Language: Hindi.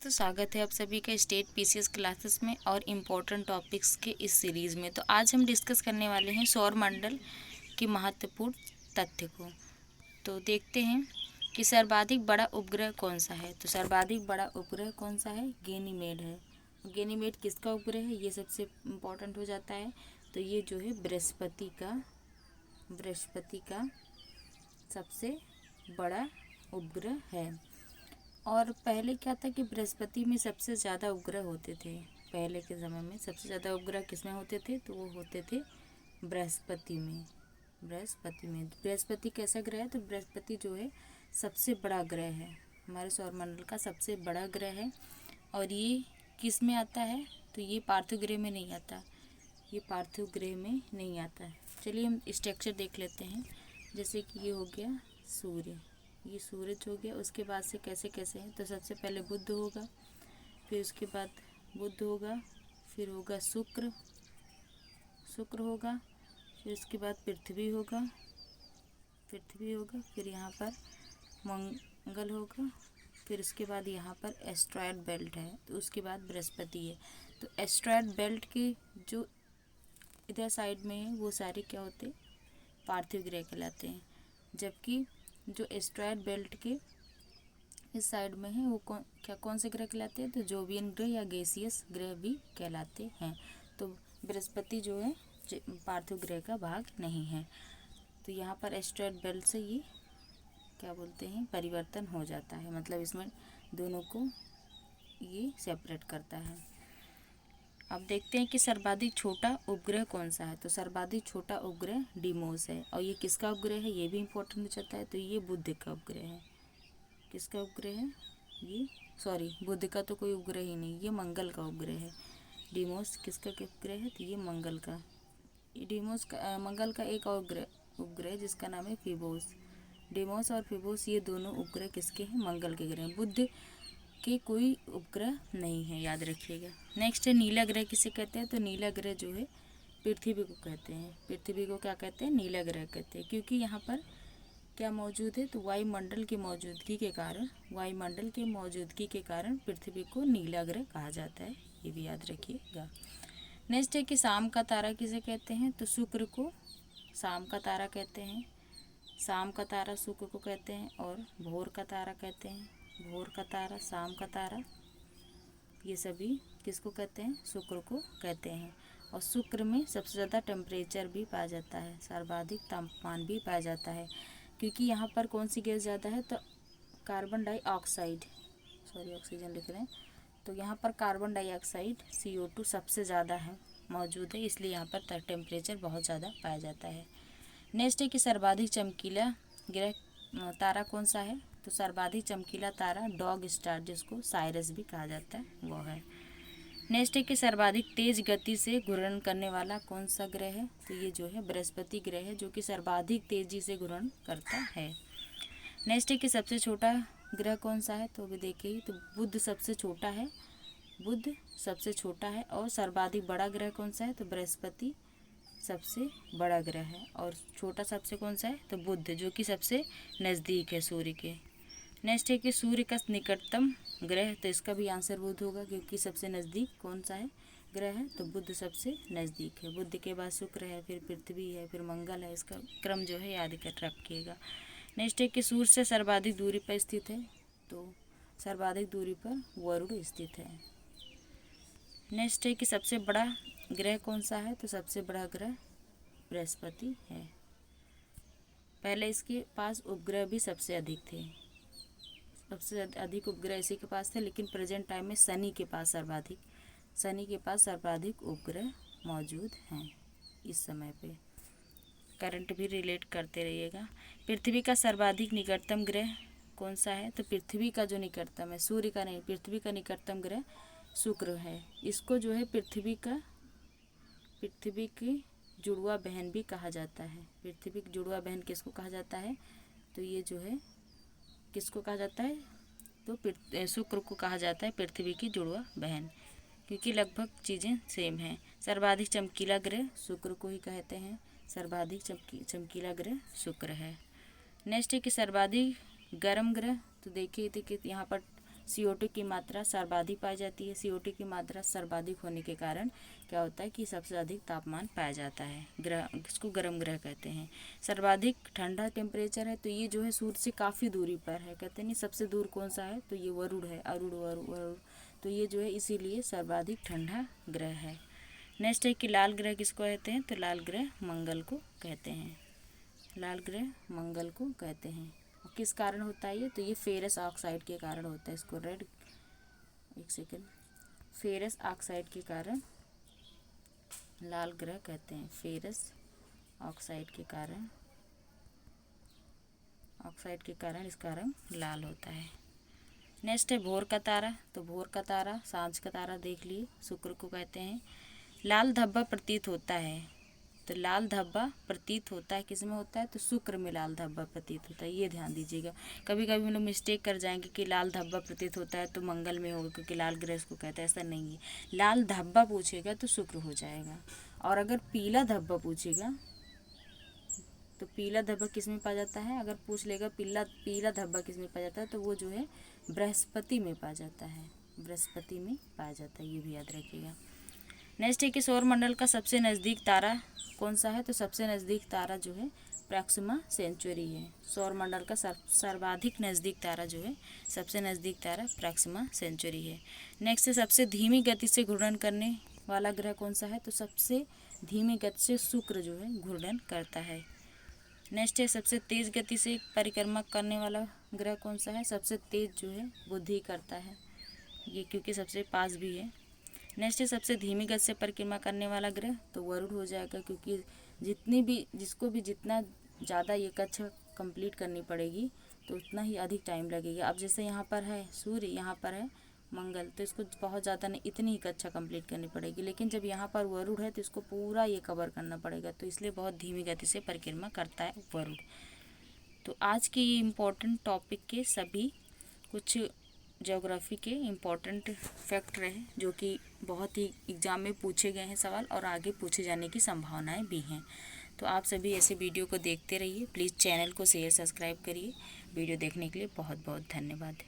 तो स्वागत है आप सभी का स्टेट पीसीएस क्लासेस में और इम्पोर्टेंट टॉपिक्स के इस सीरीज़ में। तो आज हम डिस्कस करने वाले हैं सौर मंडल की महत्वपूर्ण तथ्य को। तो देखते हैं कि सर्वाधिक बड़ा उपग्रह कौन सा है। तो सर्वाधिक बड़ा उपग्रह कौन सा है? गैनीमेड है। गैनीमेड किसका उपग्रह है? ये सबसे इम्पोर्टेंट हो जाता है। तो ये जो है बृहस्पति का सबसे बड़ा उपग्रह है। और पहले क्या था कि बृहस्पति में सबसे ज़्यादा उपग्रह होते थे। पहले के समय में सबसे ज़्यादा उपग्रह किस में होते थे? तो वो होते थे बृहस्पति में। बृहस्पति कैसा ग्रह है? तो बृहस्पति जो है सबसे बड़ा ग्रह है, हमारे सौरमंडल का सबसे बड़ा ग्रह है। और ये किस में आता है? तो ये पार्थिव ग्रह में नहीं आता, ये पार्थिव ग्रह में नहीं आता है। चलिए हम स्ट्रक्चर देख लेते हैं। जैसे कि ये हो गया सूर्य, ये सूरज हो गया। उसके बाद से कैसे कैसे हैं? तो सबसे पहले बुध होगा, फिर उसके बाद बुध होगा, फिर होगा शुक्र होगा, फिर उसके बाद पृथ्वी होगा, फिर यहाँ पर मंगल होगा, फिर उसके बाद यहाँ पर एस्ट्रॉयड बेल्ट है, तो उसके बाद बृहस्पति है। तो एस्ट्रॉयड बेल्ट के जो इधर साइड में है वो सारे क्या होते हैं? पार्थिव ग्रह कहलाते हैं। जबकि जो एस्ट्रॉयड बेल्ट के इस साइड में है वो कौन से ग्रह कहलाते हैं? तो जोवियन ग्रह या गैसियस ग्रह भी कहलाते हैं। तो बृहस्पति जो है पार्थिव ग्रह का भाग नहीं है। तो यहाँ पर एस्ट्रॉयड बेल्ट से ये क्या बोलते हैं? परिवर्तन हो जाता है, मतलब इसमें दोनों को ये सेपरेट करता है। अब देखते हैं कि सर्वाधिक छोटा उपग्रह कौन सा है। तो सर्वाधिक छोटा उपग्रह डीमोस है। और ये किसका उपग्रह है? ये भी इम्पोर्टेंट हो जाता है। तो ये बुध का उपग्रह है। किसका उपग्रह है? ये बुध का तो कोई उपग्रह ही नहीं, ये मंगल का उपग्रह है। डीमोस किसका उपग्रह है? तो ये मंगल का। मंगल का एक और उपग्रह जिसका नाम है फिबोस। डीमोस और फिबोस ये दोनों उपग्रह किसके हैं? मंगल के ग्रह। बुध के कोई उपग्रह नहीं है, याद रखिएगा। नेक्स्ट है नीला ग्रह किसे कहते हैं? तो नीला ग्रह जो है पृथ्वी को कहते हैं। पृथ्वी को क्या कहते हैं? नीला ग्रह कहते हैं। क्योंकि यहाँ पर क्या मौजूद है? तो वायुमंडल की मौजूदगी के कारण पृथ्वी को नीला ग्रह कहा जाता है, ये भी याद रखिएगा। नेक्स्ट है कि शाम का तारा किसे कहते हैं? तो शुक्र को शाम का तारा कहते हैं। शाम का तारा शुक्र को कहते हैं। और भोर का तारा कहते हैं, भोर का तारा, शाम का तारा, ये सभी किसको कहते हैं? शुक्र को कहते हैं। और शुक्र में सबसे ज़्यादा टेम्परेचर भी पाया जाता है, सर्वाधिक तापमान भी पाया जाता है। क्योंकि यहाँ पर कौन सी गैस ज़्यादा है? तो कार्बन डाइऑक्साइड, ऑक्सीजन लिख रहे हैं। तो यहाँ पर कार्बन डाइऑक्साइड CO2 सबसे ज़्यादा है मौजूद है, इसलिए यहाँ पर टेम्परेचर बहुत ज़्यादा पाया जाता है। नेक्स्ट है कि सर्वाधिक चमकीला ग्रह तारा कौन सा है? तो सर्वाधिक चमकीला तारा डॉग स्टार, जिसको साइरस भी कहा जाता है, वो है। नेक्स्ट है कि सर्वाधिक तेज गति से घूर्णन करने वाला कौन सा ग्रह है? तो ये जो है बृहस्पति ग्रह है, जो कि सर्वाधिक तेजी से घूर्णन करता है। नेक्स्ट है कि सबसे छोटा ग्रह कौन सा है? तो अभी देखिए, तो बुध सबसे छोटा है। और सर्वाधिक बड़ा ग्रह कौन सा है? तो बृहस्पति सबसे बड़ा ग्रह है। और छोटा सबसे कौन सा है? तो बुध, जो कि सबसे नज़दीक है सूर्य के। नेक्स्ट है कि सूर्य का निकटतम ग्रह, तो इसका भी आंसर बुध होगा, क्योंकि सबसे नज़दीक कौन सा है ग्रह है? तो बुध सबसे नज़दीक है। बुध के बाद शुक्र है, फिर पृथ्वी है, फिर मंगल है। इसका क्रम जो है याद कर रखिएगा। नेक्स्ट है कि सूर्य से सर्वाधिक दूरी पर स्थित है, तो सर्वाधिक दूरी पर वरुण स्थित है। नेक्स्ट है कि सबसे बड़ा ग्रह कौन सा है? तो सबसे बड़ा ग्रह बृहस्पति है। पहले इसके पास उपग्रह भी सबसे अधिक थे, सबसे अधिक उपग्रह इसी के पास थे। लेकिन प्रेजेंट टाइम में शनि के पास सर्वाधिक उपग्रह मौजूद हैं इस समय पे। करंट भी रिलेट करते रहिएगा। पृथ्वी का सर्वाधिक निकटतम ग्रह कौन सा है? तो पृथ्वी का जो निकटतम है, सूर्य का नहीं, पृथ्वी का निकटतम ग्रह शुक्र है। इसको जो है पृथ्वी की जुड़वा बहन भी कहा जाता है। पृथ्वी की जुड़वा बहन किसको कहा जाता है? तो ये जो है किसको कहा जाता है? तो शुक्र को कहा जाता है पृथ्वी की जुड़वा बहन, क्योंकि लगभग चीज़ें सेम हैं। सर्वाधिक चमकीला ग्रह शुक्र को ही कहते हैं, सर्वाधिक चमकीला ग्रह शुक्र है। नेक्स्ट है कि सर्वाधिक गर्म ग्रह, तो देखिए यहाँ पर CO2 की मात्रा सर्वाधिक पाई जाती है। CO2 की मात्रा सर्वाधिक होने के कारण क्या होता है कि सबसे अधिक तापमान पाया जाता है, ग्रह, इसको गर्म ग्रह कहते हैं। सर्वाधिक ठंडा टेम्परेचर है, तो ये जो है सूर्य से काफ़ी दूरी पर है, कहते हैं नहीं सबसे दूर कौन सा है, तो ये वरुण है, वरुण, तो ये जो है इसीलिए सर्वाधिक ठंडा ग्रह है। नेक्स्ट है कि लाल ग्रह किसको कहते हैं, तो लाल ग्रह मंगल को कहते हैं, लाल ग्रह मंगल को कहते हैं। और किस कारण होता है ये, तो ये फेरस ऑक्साइड के कारण होता है, इसको रेड, एक सेकेंड, फेरस ऑक्साइड के कारण लाल ग्रह कहते हैं, फेरस ऑक्साइड के कारण इसका रंग लाल होता है। नेक्स्ट है भोर का तारा, तो भोर का तारा, सांझ का तारा देख लिए, शुक्र को कहते हैं। लाल धब्बा प्रतीत होता है, तो लाल धब्बा प्रतीत होता है किस में होता है, तो शुक्र में लाल धब्बा प्रतीत होता है, ये ध्यान दीजिएगा। कभी कभी हम लोग मिस्टेक कर जाएंगे कि लाल धब्बा प्रतीत होता है तो मंगल में होगा क्योंकि लाल ग्रह इसको कहता है, ऐसा नहीं है। लाल धब्बा पूछेगा तो शुक्र हो जाएगा। और अगर पीला धब्बा पूछेगा तो पीला धब्बा किस में पाया जाता है, अगर पूछ लेगा पीला धब्बा किस में पाया जाता है, तो वो जो है बृहस्पति में पाया जाता है, बृहस्पति में पाया जाता है, ये भी याद रखिएगा। नेक्स्ट है कि सौरमंडल का सबसे नज़दीक तारा कौन सा है, तो सबसे नज़दीक तारा जो है प्रॉक्सिमा सेंचुरी है। सौरमंडल का सर्वाधिक नज़दीक तारा जो है, सबसे नज़दीक तारा प्रॉक्सिमा सेंचुरी है। नेक्स्ट है सबसे धीमी गति से घूर्णन करने वाला ग्रह कौन सा है, तो सबसे धीमी गति से शुक्र जो है घूर्णन करता है। नेक्स्ट है सबसे तेज़ गति से परिक्रमा करने वाला ग्रह कौन सा है, सबसे तेज़ जो है बुध ही करता है, ये क्योंकि सबसे पास भी है। नेक्स्ट है सबसे धीमी गति से परिक्रमा करने वाला ग्रह, तो वरुण हो जाएगा, क्योंकि जिसको भी जितना ज़्यादा ये कक्षा कंप्लीट करनी पड़ेगी तो उतना ही अधिक टाइम लगेगा। अब जैसे यहाँ पर है सूर्य, यहाँ पर है मंगल, तो इसको बहुत ज़्यादा नहीं, इतनी ही कक्षा कंप्लीट करनी पड़ेगी, लेकिन जब यहाँ पर वरुण है तो इसको पूरा ये कवर करना पड़ेगा, तो इसलिए बहुत धीमी गति से परिक्रमा करता है वरुण। तो आज के ये इम्पोर्टेंट टॉपिक के सभी कुछ ज्योग्राफी के इम्पॉर्टेंट फैक्ट रहे, जो कि बहुत ही एग्ज़ाम में पूछे गए हैं सवाल और आगे पूछे जाने की संभावनाएं भी हैं। तो आप सभी ऐसे वीडियो को देखते रहिए, प्लीज़ चैनल को शेयर सब्सक्राइब करिए। वीडियो देखने के लिए बहुत बहुत धन्यवाद।